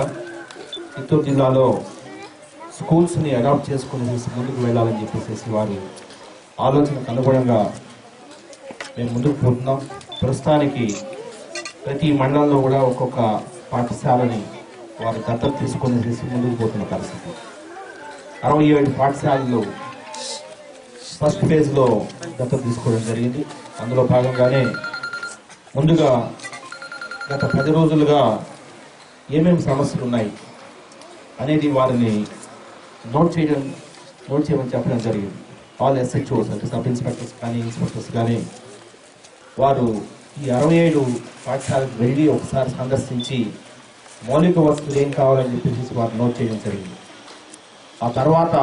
F: చిత్తూరు జిల్లాలో స్కూల్స్ని అడాప్ట్ చేసుకుని ముందుకు వెళ్ళాలని చెప్పేసి వారు ఆలోచనకు అనుగుణంగా మేము ముందుకు పోతున్నాం. ప్రస్తుతానికి ప్రతి మండలంలో కూడా ఒక్కొక్క పాఠశాలని వారు దత్తత తీసుకొని ముందుకు పోతున్న పరిస్థితి. 67 పాఠశాలలు ఫస్ట్ ఫేజ్లో దత్తత తీసుకోవడం జరిగింది. అందులో భాగంగానే ముందుగా గత 10 రోజులుగా ఏమేమి సమస్యలు ఉన్నాయి అనేది వారిని నోట్ చేయమని చెప్పడం జరిగింది. ఆల్ ఎస్హెచ్ఓస్ అంటే సబ్ ఇన్స్పెక్టర్స్ కానీ ఇన్స్పెక్టర్స్ కానీ వారు ఈ 67 పాఠశాలకు వెళ్ళి ఒకసారి సందర్శించి మౌలిక వస్తువులు ఏం కావాలని చెప్పేసి వారు నోట్ చేయడం జరిగింది. ఆ తర్వాత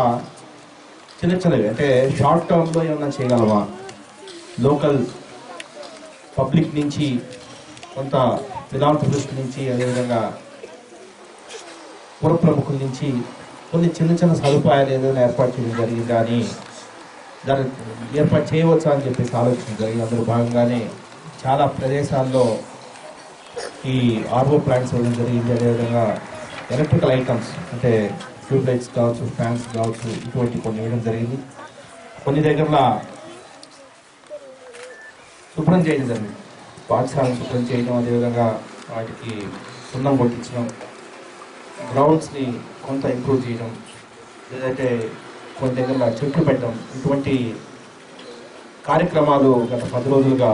F: చిన్నవి అంటే షార్ట్ టర్మ్లో ఏమన్నా చేయగలవా, లోకల్ పబ్లిక్ నుంచి, కొంత ఫిలాంథ్రపిస్ట్ నుంచి, అదేవిధంగా పుర ప్రముఖుల నుంచి కొన్ని చిన్న చిన్న సదుపాయాలు ఏదైనా ఏర్పాటు చేయడం జరిగిందా అని దాన్ని ఏర్పాటు చేయవచ్చా అని చెప్పేసి ఆలోచన జరిగింది. అందులో భాగంగానే చాలా ప్రదేశాల్లో ఈ ఆర్ఓ ప్లాంట్స్ ఇవ్వడం జరిగింది. అదేవిధంగా ఎలక్ట్రికల్ ఐటమ్స్ అంటే ట్యూబ్ లైట్స్ కావచ్చు, ఫ్యాన్స్ కావచ్చు, ఇటువంటి కొన్ని ఇవ్వడం జరిగింది. కొన్ని దగ్గరలో శుభ్రం చేయడం జరిగింది. పాఠశాలను శుభ్రం చేయడం, అదేవిధంగా వాటికి సున్నం కొట్టించడం, గ్రౌండ్స్ని కొంత ఇంప్రూవ్ చేయడం, లేదంటే కొన్ని దగ్గర చెట్లు పెట్టడం, ఇటువంటి కార్యక్రమాలు గత 10 రోజులుగా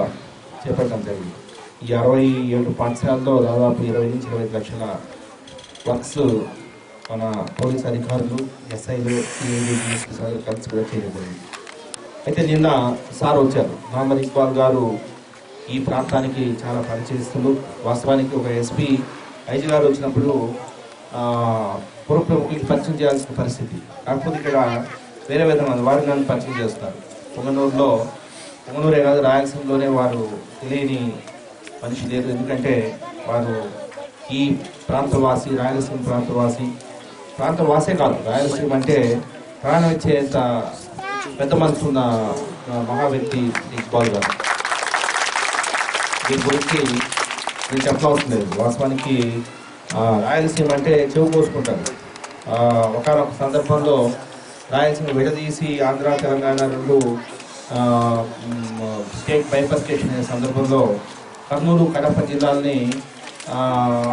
F: చేపట్టడం జరిగింది. ఈ 67 పాఠశాలల్లో దాదాపు 20 నుంచి 25 లక్షల వర్క్స్ మన పోలీస్ అధికారులు, ఎస్ఐలు, కలిసి కూడా చేయడం జరిగింది. అయితే నిన్న సార్ వచ్చారు, మహమ్మద్ ఇక్బాల్ గారు ఈ ప్రాంతానికి చాలా పరిచయిస్తున్నారు. వాస్తవానికి ఒక ఎస్పీ ఐజీ గారు వచ్చినప్పుడు పుర ప్రముఖులకి పరిచయం చేయాల్సిన పరిస్థితి. కాకపోతే ఇక్కడ వేరే విధంగా వారిని నన్ను పరిచయం చేస్తారు. పొంగనూరే కాదు, రాయలసీమలోనే వారు తెలియని మనిషి లేదు. ఎందుకంటే వారు ఈ ప్రాంతవాసి, రాయలసీమ ప్రాంతవాసే కాదు, రాయలసీమ అంటే ప్రాణం ఇచ్చేంత పెద్ద మనసు ఉన్న మహా వ్యక్తి ఇక్బాల్ గారు. దీని గురించి నేను చెప్పవలసిన లేదు. వాస్తవానికి రాయలసీమ అంటే చెవు పోసుకుంటారు. ఒకనొక సందర్భంలో రాయలసీమ విడదీసి ఆంధ్ర తెలంగాణ రెండు స్టేట్ బైఫర్కేషన్ అనే సందర్భంలో కర్నూలు, కడప జిల్లాలని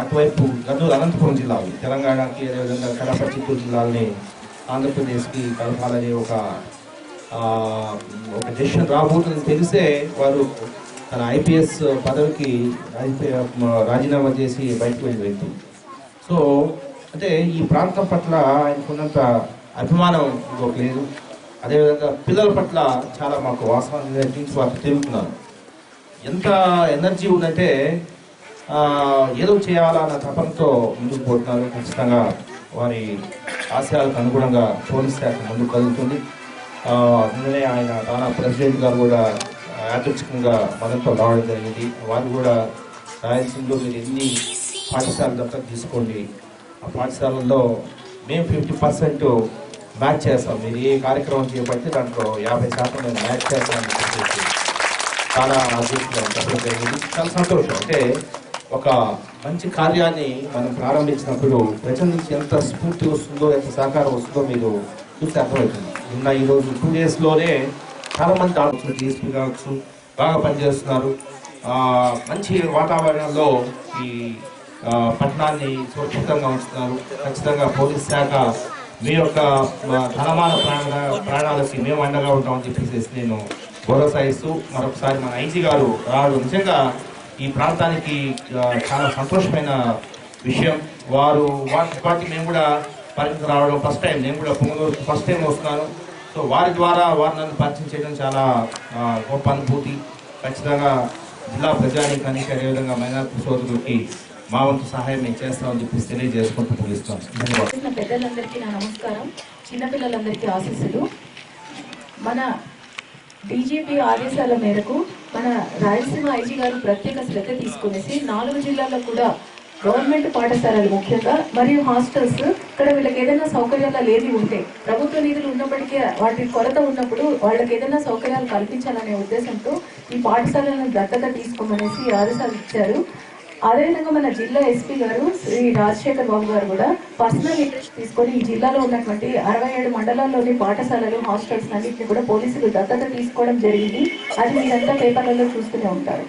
F: అటువైపు కర్నూలు, అనంతపురం జిల్లాలు తెలంగాణకి, అదేవిధంగా కడప, చిత్తూరు జిల్లాలని ఆంధ్రప్రదేశ్కి కలపాలని ఒక డెసిషన్ రాబోతుందని తెలిసే వారు తన ఐపీఎస్ పదవికి రాజీనామా చేసి బయటకు వెళ్ళి వ్యక్తి. సో అంటే ఈ ప్రాంతం పట్ల ఆయనకున్నంత అభిమానం ఇంకొక లేదు. అదేవిధంగా పిల్లల పట్ల చాలా మాకు వాస్తవాన్ని వారు తిరుగుతున్నారు. ఎంత ఎనర్జీ ఉందంటే ఏదో చేయాలన్న తపనతో ముందుకు పోతున్నారు. ఖచ్చితంగా వారి ఆశయాలకు అనుగుణంగా పోలీస్ శాఖ ముందుకు కదులుతుంది. నిన్ననే ఆయన తానా ప్రెసిడెంట్ గారు కూడా యాదృచ్ఛికంగా మనతో రావడం జరిగింది. వారు కూడా రాయలసీమలో మీరు ఎన్ని పాఠశాలలు దత్తత తీసుకోండి, ఆ పాఠశాలల్లో మేము 50% మ్యాచ్ చేస్తాం, మీరు ఏ కార్యక్రమం చేపడితే దాంట్లో 50% మేము మ్యాచ్ చేస్తామని చెప్పేసి చాలా అదృష్టంగా చెప్పడం జరిగింది. చాలా సంతోషం. అంటే ఒక మంచి కార్యాన్ని మనం ప్రారంభించినప్పుడు ప్రజల నుంచి ఎంత స్ఫూర్తి వస్తుందో, ఎంత సహకారం వస్తుందో మీరు చూస్తే అర్థమవుతుంది. నిన్న ఈరోజు 2 డేస్లోనే చాలా మంది కావచ్చు, డిఎస్పీ కావచ్చు, బాగా పనిచేస్తున్నారు. మంచి వాతావరణంలో ఈ పట్టణాన్ని సురక్షితంగా ఉంచుతున్నారు. ఖచ్చితంగా పోలీస్ శాఖ మీ యొక్క ధనమాన ప్రాణాలకి మేము అండగా ఉంటామని చెప్పేసి నేను భరోసా ఇస్తూ మరొకసారి మన ఐజీ గారు రావడం నిజంగా ఈ ప్రాంతానికి చాలా సంతోషమైన విషయం. వాటి మేము కూడా పరిస్థితి రావడం ఫస్ట్ టైం, నేను కూడా పొంగనూరు ఫస్ట్ టైం వస్తున్నాను. సో వారి ద్వారా వారు నన్ను పరిచయం చేయడం చాలా గొప్ప అనుభూతి. ఖచ్చితంగా జిల్లా ప్రజానీకానికి, అదేవిధంగా మైనారిటీ సోదరులకి మా వంతు సహాయం మేము చేస్తామని చెప్పి తెలియజేసుకుంటూ ముగిస్తాం. ధన్యవాదాలు.
G: పెద్దలందరికీ నా నమస్కారం, చిన్నపిల్లలందరికీ ఆశీస్సులు. మన డీజీపీ ఆదేశాల మేరకు మన రాయలసీమ ఐజీ గారు ప్రత్యేక శ్రద్ధ తీసుకునేసి 4 జిల్లాల్లో కూడా గవర్నమెంట్ పాఠశాలలు ముఖ్యంగా మరియు హాస్టల్స్ ఇక్కడ వీళ్ళకి ఏదైనా సౌకర్యాలు లేని ఉంటే ప్రభుత్వ నిధులు ఉన్నప్పటికీ వాటి కొరత ఉన్నప్పుడు వాళ్ళకి ఏదైనా సౌకర్యాలు కల్పించాలనే ఉద్దేశంతో ఈ పాఠశాలను దత్తత తీసుకోమనేసి ఆదేశాలు ఇచ్చారు. అదేవిధంగా మన జిల్లా ఎస్పీ గారు శ్రీ రాజశేఖర్ బాబు గారు కూడా పర్సనల్ ఇంట్రెస్ట్ తీసుకొని ఈ జిల్లాలో ఉన్నటువంటి 67 మండలాల్లోని పాఠశాలలు, హాస్టల్స్ అన్నింటినీ కూడా పోలీసులు దత్తత తీసుకోవడం జరిగింది. అది మీరంతా పేపర్లలో చూస్తూనే ఉంటారు.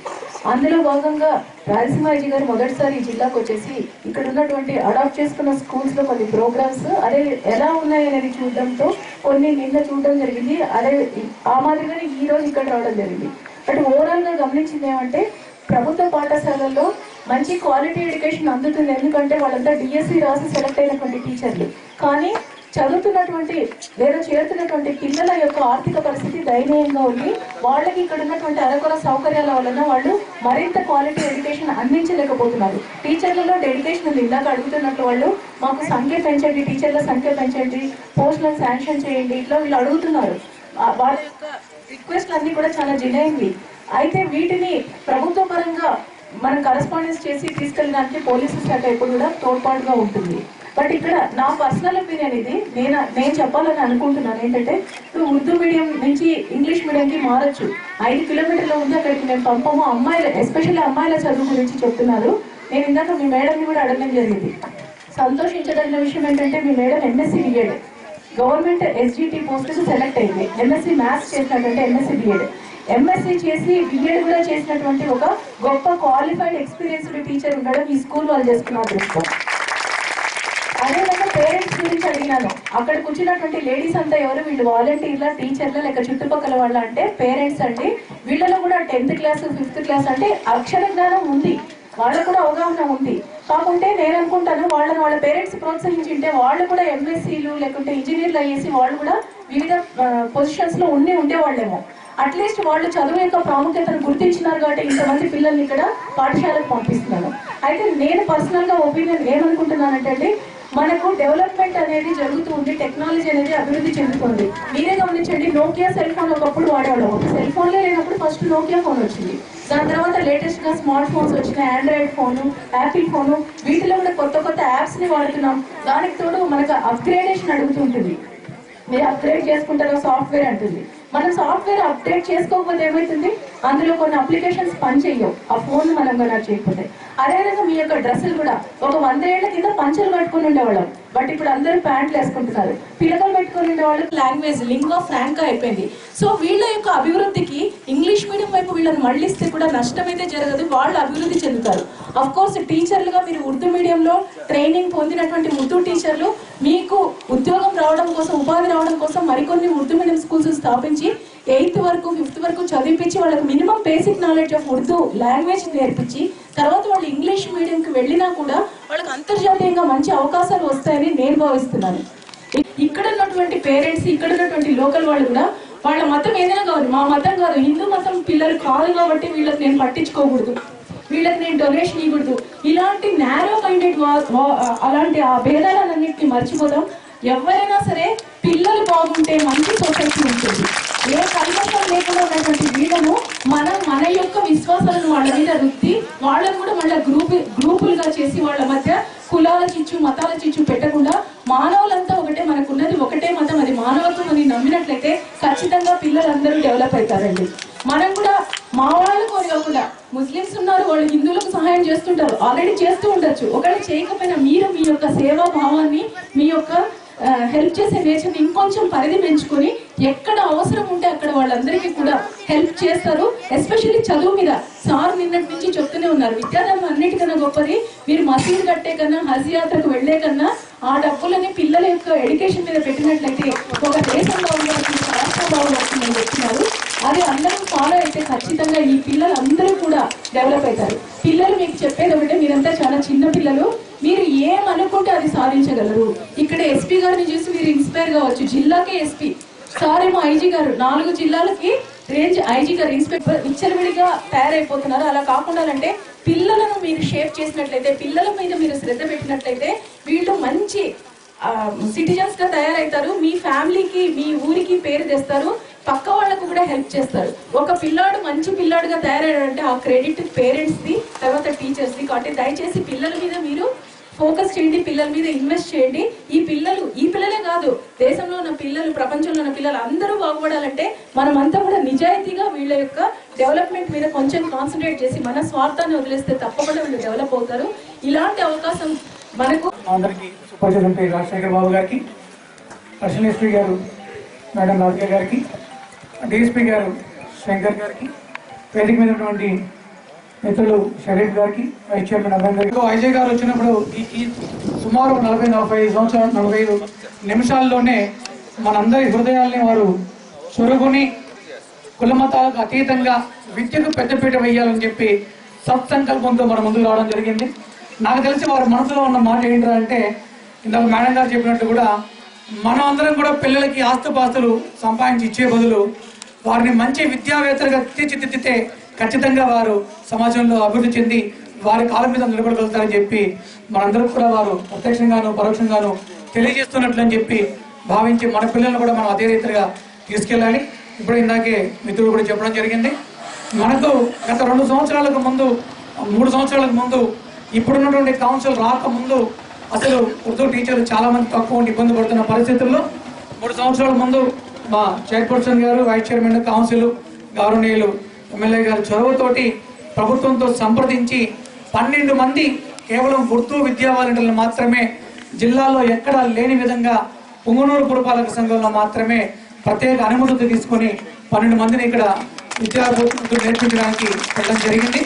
G: అందులో భాగంగా రాయలసీమ ఐజీ గారు మొదటిసారి ఈ జిల్లాకు వచ్చేసి ఇక్కడ ఉన్నటువంటి అడాప్ట్ చేసుకున్న స్కూల్స్ లో కొన్ని ప్రోగ్రామ్స్ అదే ఎలా ఉన్నాయనేది చూడడంతో కొన్ని నిన్న చూడడం జరిగింది. అదే ఆ మాదిరిగానే ఈ రోజు ఇక్కడ రావడం జరిగింది. బట్ ఓవరాల్ గా గమనించింది ఏమంటే ప్రభుత్వ పాఠశాలల్లో మంచి క్వాలిటీ ఎడ్యుకేషన్ అందుతుంది. ఎందుకంటే వాళ్ళంతా డిఎస్సి రాసి సెలెక్ట్ అయినటువంటి టీచర్లు. కానీ చదువుతున్నటువంటి లేదా చేరుతున్నటువంటి పిల్లల యొక్క ఆర్థిక పరిస్థితి దయనీయంగా ఉంది. వాళ్ళకి ఇక్కడ ఉన్నటువంటి అరకొర సౌకర్యాల వలన వాళ్ళు మరింత క్వాలిటీ ఎడ్యుకేషన్ అందించలేకపోతున్నారు. టీచర్లలో డెడికేషన్ ఉంది. ఇందాక అడుగుతున్నట్టు వాళ్ళు మాకు సంఖ్య పెంచండి, టీచర్ల సంఖ్య పెంచండి, పోస్టులను శాంక్షన్ చేయండి, ఇట్లా వీళ్ళు అడుగుతున్నారు. వాళ్ళ యొక్క రిక్వెస్ట్ అన్ని కూడా చాలా జెన్యూన్లీ అయితే వీటిని ప్రభుత్వ పరంగా మనం కరెస్పాండెన్స్ చేసి తీసుకెళ్ళడానికి పోలీసు శాఖ ఎప్పుడు కూడా తోడ్పాటుగా ఉంటుంది. బట్ ఇక్కడ నా పర్సనల్ ఒపీనియన్ ఇది, నేను చెప్పాలని అనుకుంటున్నాను ఏంటంటే, ఇప్పుడు ఉర్దూ మీడియం నుంచి ఇంగ్లీష్ మీడియంకి మారచ్చు. 5 కిలోమీటర్ల ఉంది, అక్కడికి మేము పంపము. అమ్మాయిలు, ఎస్పెషల్లీ అమ్మాయిల చదువు గురించి చెప్తున్నారు. నేను ఇందాక మీ మేడంని కూడా అడగడం జరిగింది. సంతోషించదగిన విషయం ఏంటంటే, మీ madam MSc BEd government SGT పోస్టుకు సెలెక్ట్ అయింది. MSc మ్యాథ్స్ చేసినటువంటి MSc BEd, MSc చేసి BEd కూడా చేసినటువంటి ఒక గొప్ప క్వాలిఫైడ్ ఎక్స్పీరియన్స్డ్ టీచర్ ఉండడం ఈ స్కూల్ వాళ్ళు చేసుకున్న అదృష్టం. అదేవిధంగా పేరెంట్స్ గురించి అడిగినాను. అక్కడ కూర్చున్నటువంటి లేడీస్ అంతా ఎవరు, వీళ్ళు వాలంటీర్ల, టీచర్ల, లేక చుట్టుపక్కల వాళ్ళ అంటే పేరెంట్స్ అండి. వీళ్ళలో కూడా 10th క్లాస్ 5th క్లాస్ అంటే అక్షర జ్ఞానం ఉంది, వాళ్ళకు కూడా అవగాహన ఉంది. కాకుంటే నేను అనుకుంటాను వాళ్ళ పేరెంట్స్ ప్రోత్సహించింటే వాళ్ళు కూడా MScలు లేకుంటే ఇంజనీర్లు అయ్యేసి వాళ్ళు కూడా వివిధ పొజిషన్స్ లో ఉండేవాళ్ళేమో. అట్లీస్ట్ వాళ్ళు చదువు యొక్క ప్రాముఖ్యతను గుర్తించినారు కాబట్టి ఇంతమంది పిల్లల్ని ఇక్కడ పాఠశాలకు పంపిస్తున్నాను. అయితే నేను పర్సనల్ గా ఒపీనియన్ ఏమనుకుంటున్నానంటే, మనకు డెవలప్మెంట్ అనేది జరుగుతూ ఉంది, టెక్నాలజీ అనేది అభివృద్ధి చెందుతుంది. మీరే గమనించండి, నోకియా సెల్ ఫోన్ ఒకప్పుడు వాడేవాళ్ళం. సెల్ ఫోన్లే లేనప్పుడు ఫస్ట్ నోకియా ఫోన్ వచ్చింది. దాని తర్వాత లేటెస్ట్ గా స్మార్ట్ ఫోన్స్ వచ్చినాయి, ఆండ్రాయిడ్ ఫోను, యాపిల్ ఫోను. వీటిలో కూడా కొత్త యాప్స్ ని వాడుతున్నాం. దానికి తోడు మనకు అప్గ్రేడేషన్ అడుగుతుంటుంది. మీరు అప్గ్రేడ్ చేసుకుంటారో సాఫ్ట్వేర్ అంటుంది. మనం సాఫ్ట్వేర్ అప్డేట్ చేసుకోకపోతే ఏమవుతుంది, అందులో కొన్ని అప్లికేషన్స్ పనిచేయవు, ఆ ఫోన్ మనం కనెక్ట్ చేయకపోతే. అదేవిధంగా మీ యొక్క డ్రెస్సులు కూడా ఒక 100 ఏళ్ల కింద పంచలు కట్టుకుని ఉండేవాళ్ళం, బట్ ఇప్పుడు అందరూ ప్యాంట్లు వేసుకుంటున్నారు. పిల్లకలు పెట్టుకుని ఉండేవాళ్ళు లాంగ్వేజ్ లింగ్వా ఫ్రాంకా అయిపోయింది. సో వీళ్ళ యొక్క అభివృద్ధికి ఇంగ్లీష్ మీడియం వైపు వీళ్ళని మళ్ళిస్తే కూడా నష్టమైతే జరగదు, వాళ్ళు అభివృద్ధి చెందుతారు. అఫ్ కోర్స్ టీచర్లుగా మీరు ఉర్దూ మీడియంలో ట్రైనింగ్ పొందినటువంటి ఉర్దూ టీచర్లు మీకు ఉద్యోగం రావడం కోసం, ఉపాధి రావడం కోసం మరికొన్ని ఉర్దూ మీడియం స్కూల్స్ స్థాపించి 8th వరకు 5th వరకు చదివించి వాళ్ళకి minimum basic knowledge of Urdu language నేర్పించి తర్వాత వాళ్ళు ఇంగ్లీష్ మీడియంకి వెళ్ళినా కూడా వాళ్ళకి అంతర్జాతీయంగా మంచి అవకాశాలు వస్తాయని నేను భావిస్తున్నాను. ఇక్కడ ఉన్నటువంటి పేరెంట్స్, ఇక్కడ ఉన్నటువంటి లోకల్ వాళ్ళు కూడా వాళ్ళ మతం ఏదైనా కాదు, మా మతం కాదు, హిందూ మతం పిల్లలు కాదు కాబట్టి వీళ్ళకి నేను పట్టించుకోకూడదు, వీళ్ళకి నేను డొనేషన్ ఇవ్వకూడదు, ఇలాంటి నేరో మైండెడ్ అలాంటి ఆ భేదాలన్నింటినీ మర్చిపోదాం. ఎవరైనా సరే పిల్లలు బాగుంటే మంచి సొసైటీ ఉంటుంది. ఏ కల్మషం లేకుండా ఉన్నటువంటి వీళ్ళను మన యొక్క విశ్వాసాలను వాళ్ళ మీద రుద్ది వాళ్ళను కూడా మళ్ళీ గ్రూపులుగా చేసి వాళ్ళ మధ్య కులాల చిచ్చు, మతాల చిచ్చు పెట్టకుండా మానవులంతా ఒకటే, మనకున్నది ఒకటే మతం, అది మానవత్వం అని నమ్మినట్లయితే ఖచ్చితంగా పిల్లలందరూ డెవలప్ అవుతారండి. మనం కూడా మా వాళ్ళు కోరుకోకుండా ముస్లిమ్స్ ఉన్నారు, వాళ్ళు హిందువులకు సహాయం చేస్తుంటారు, ఆల్రెడీ చేస్తూ ఉండొచ్చు. ఒకవేళ చేయకపోయినా మీరు మీ యొక్క సేవా భావాన్ని, మీ యొక్క హెల్ప్ చేసే నేచర్ని ఇంకొంచెం పరిధి పెంచుకొని ఎక్కడ అవసరం ఉంటే అక్కడ వాళ్ళందరికీ కూడా హెల్ప్ చేస్తారు. ఎస్పెషల్లీ చదువు మీద సార్ నిన్నటి నుంచి చెప్తూనే ఉన్నారు, విద్యాదానం అన్నిటికన్నా గొప్పది. మీరు మసీదు కట్టే కన్నా, హజ్ యాత్రకు వెళ్లే కన్నా ఆ డబ్బులని పిల్లల యొక్క ఎడ్యుకేషన్ మీద పెట్టినట్లయితే ఒక దేశం బాగుపడుతుంది, రాష్ట్రం బాగుపడుతుందని చెప్తున్నారు. అది అందరూ ఫాలో అయితే ఖచ్చితంగా ఈ పిల్లలందరూ కూడా డెవలప్ అవుతారు. పిల్లలు మీకు చెప్పేది ఒకటే, మీరంతా చాలా చిన్న పిల్లలు, మీరు ఏమనుకుంటే అది సాధించగలరు. ఇక్కడ SP గారిని చూసి మీరు ఇన్స్పైర్ కావచ్చు. జిల్లాకే SP సార్ ఏమో IG గారు, 4 జిల్లాలకి రేంజ్ IG గారు ఇన్స్పెక్టర్ విచ్చలవిడిగా తయారైపోతున్నారు. అలా కాకుండా అంటే పిల్లలను మీరు షేప్ చేసినట్లయితే, పిల్లల మీద మీరు శ్రద్ధ పెట్టినట్లయితే వీళ్ళు మంచి సిటిజన్స్ గా తయారవుతారు. మీ ఫ్యామిలీకి, మీ ఊరికి పేరు తెస్తారు, పక్క వాళ్ళకు కూడా హెల్ప్ చేస్తారు. ఒక పిల్లాడు మంచి పిల్లాడుగా తయారయ్యాడంటే ఆ క్రెడిట్ పేరెంట్స్ ది, తర్వాత టీచర్స్ ది. కాబట్టి దయచేసి పిల్లల మీద మీరు ఫోకస్ చేయండి, పిల్లల మీద ఇన్వెస్ట్ చేయండి. ఈ పిల్లలే కాదు, దేశంలో ఉన్న పిల్లలు, ప్రపంచంలో ఉన్న పిల్లలు అందరూ బాగుపడాలంటే మనమంతా కూడా నిజాయితీగా వీళ్ళ యొక్క డెవలప్మెంట్ మీద కొంచెం కాన్సన్ట్రేట్ చేసి మన స్వార్థాన్ని వదిలేస్తే తప్పకుండా వీళ్ళు డెవలప్ అవుతారు. ఇలాంటి అవకాశం మనకు
H: అందరికీ సుపరిచిత రాజశేఖర్ బాబు గారికి, అడిషనల్ SP గారు మేడం రాధిక గారికి, DSP గారు శంకర్ గారికి, వేదిక మీద ఉన్నటువంటి మిత్రులు షరీఫ్ గారికి, వైస్ చైర్మన్ అభినందన్ గారికి. IJ గారు వచ్చినప్పుడు ఈ సుమారు 45 నిమిషాల్లోనే మనందరి హృదయాల్ని వారు చురుగుని కులమతాలకు అతీతంగా విద్యకు పెద్దపీట వేయాలని చెప్పి సత్సంకల్పంతో మన ముందుకు రావడం జరిగింది. నాకు తెలిసి వారి మనసులో ఉన్న మాట ఏంటంటే, ఇందాక మేడం గారు చెప్పినట్టు కూడా మనం అందరం కూడా పిల్లలకి ఆస్తుపాస్తులు సంపాదించి ఇచ్చే బదులు వారిని మంచి విద్యావేత్తలుగా తీర్చిదిద్దితే ఖచ్చితంగా వారు సమాజంలో అభివృద్ధి చెంది వారి కాలం మీద నిలబడగలుగుతారని చెప్పి మనందరూ కూడా వారు ప్రత్యక్షంగాను పరోక్షంగాను తెలియజేస్తున్నట్లని చెప్పి భావించి మన పిల్లలను కూడా మనం అదే రీతిగా తీసుకెళ్ళాలి. ఇప్పుడు ఇందాకే మిత్రులు కూడా చెప్పడం జరిగింది. మనకు గత 2 సంవత్సరాలకు ముందు 3 సంవత్సరాలకు ముందు ఇప్పుడున్నటువంటి కౌన్సిల్ రాకముందు అసలు ఉర్దూ టీచర్లు చాలా మంది తక్కువ ఉండి ఇబ్బంది పడుతున్న పరిస్థితుల్లో 3 సంవత్సరాల ముందు మా చైర్పర్సన్ గారు, వైస్ చైర్మన్, కౌన్సిల్ గౌరవనీయులు ఎమ్మెల్యే గారు చొరవతోటి ప్రభుత్వంతో సంప్రదించి 12 మంది కేవలం ఉర్దూ విద్యా వాలంటీర్లు మాత్రమే జిల్లాలో ఎక్కడా లేని విధంగా పుంగనూరు పురపాలక సంఘంలో మాత్రమే ప్రత్యేక అనుమతి తీసుకొని 12 మందిని ఇక్కడ విద్యార్థులు నేర్పించడానికి వెళ్ళడం జరిగింది.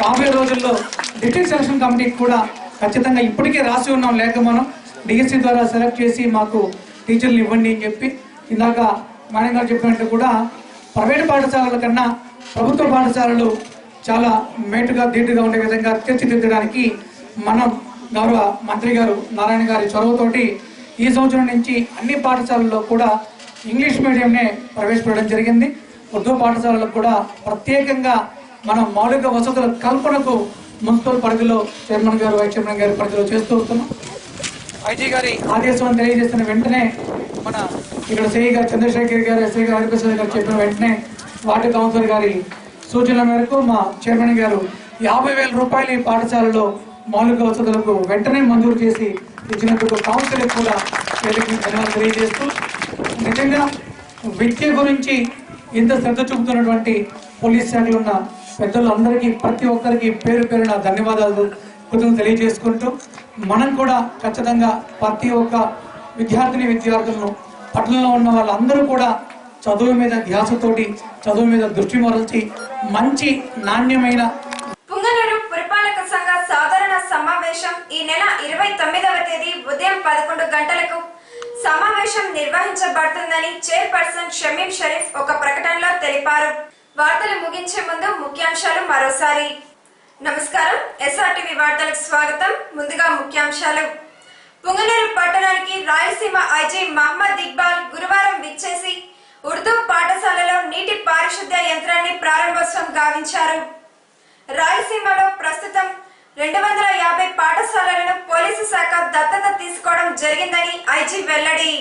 H: రాబోయే రోజుల్లో డిస్ట్రిక్ట్ సెలక్షన్ కమిటీకి కూడా ఖచ్చితంగా ఇప్పటికే రాసి ఉన్నాం లేక మనం డిఎస్సి ద్వారా సెలెక్ట్ చేసి మాకు టీచర్లు ఇవ్వండి అని చెప్పి ఇందాక మేడం గారు చెప్పినట్టు కూడా ప్రైవేట్ పాఠశాలల కన్నా ప్రభుత్వ పాఠశాలలు చాలా మేటుగా ధీటుగా ఉండే విధంగా తీర్చిదిద్దడానికి మనం గౌరవ మంత్రి గారు నారాయణ గారి చొరవతోటి ఈ సంవత్సరం నుంచి అన్ని పాఠశాలల్లో కూడా ఇంగ్లీష్ మీడియంనే ప్రవేశపెట్టడం జరిగింది. ఉర్దూ పాఠశాలలకు కూడా ప్రత్యేకంగా మనం మౌలిక వసతుల కల్పనకు మున్సిపల్ పరిధిలో చైర్మన్ గారు, వైస్ చైర్మన్ గారి పరిధిలో చేస్తూ వస్తున్నాం. ఐజీ గారి ఆదేశం తెలియజేసిన వెంటనే మన ఇక్కడ సిఐ గారు చంద్రశేఖర్ గారు, ఎస్ఐ గారు హరిప్రసాద్ గారు చెప్పిన వెంటనే వార్డు కౌన్సిలర్ గారి సూచనల మేరకు మా చైర్మన్ గారు 50,000 రూపాయలు ఈ పాఠశాలలో మౌలిక వసతులకు వెంటనే మంజూరు చేసి ఇచ్చినందుకు కౌన్సిల్ కూడా ధన్యవాదాలు తెలియజేస్తూ, నిజంగా విద్య గురించి ఇంత శ్రద్ధ చూపుతున్నటువంటి పోలీస్ శాఖలో ఉన్న పెద్దలందరికీ ప్రతి ఒక్కరికి పేరు పేరున ధన్యవాదాలు కృతజ్ఞతలు తెలియజేసుకుంటూ మనం కూడా ఖచ్చితంగా ప్రతి ఒక్క విద్యార్థులను పట్టణంలో ఉన్న వాళ్ళందరూ కూడా చదువు మీద ధ్యాసతోటి చదువు మీద దృష్టి మరల్చి మంచి నాణ్యమైన
A: పుంగనూరు పురపాలక సంఘ సాధారణ సమావేశం ఈ నెల 29వ తేదీ ఉదయం 11 గంటలకు సమావేశం నిర్వహించబడుతుందని చైర్పర్సన్ షమీం షరీఫ్ ఒక ప్రకటనలో తెలిపారు. వార్తలు ముగించే ముందు ముఖ్యాంశాలు మరోసారి. నమస్కారం, ఎస్ఆర్టీవీ వార్తలకు స్వాగతం. ముందుగా ముఖ్యాంశాలు. పుంగనూరు పట్టణానికి రాయలసీమ ఐజీ మహమ్మద్ ఇక్బాల్ గురువారం విచ్చేసి ఉర్దూ పాఠశాలలో నీటి పారిశుద్ధ్య యంత్రాన్ని ప్రారంభోత్సవం గావించారు. రాయలసీమలో ప్రస్తుతం 250 పాఠశాలలను పోలీసు శాఖ దత్తత తీసుకోవడం జరిగిందని ఐజీ వెల్లడి.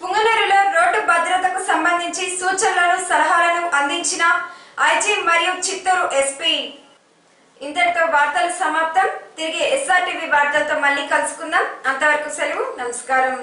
A: పుంగనూరులో రోడ్డు భద్రతకు సంబంధించి సూచనలను, సలహాలను అందించిన ఐజీ మరియు చిత్తూరు ఎస్పీ. ఇంతటితో వార్తలు సమాప్తం. తిరిగి ఎస్ఆర్టీవీ వార్తలతో మళ్ళీ కలుసుకుందాం. అంతవరకు సెలవు. నమస్కారం.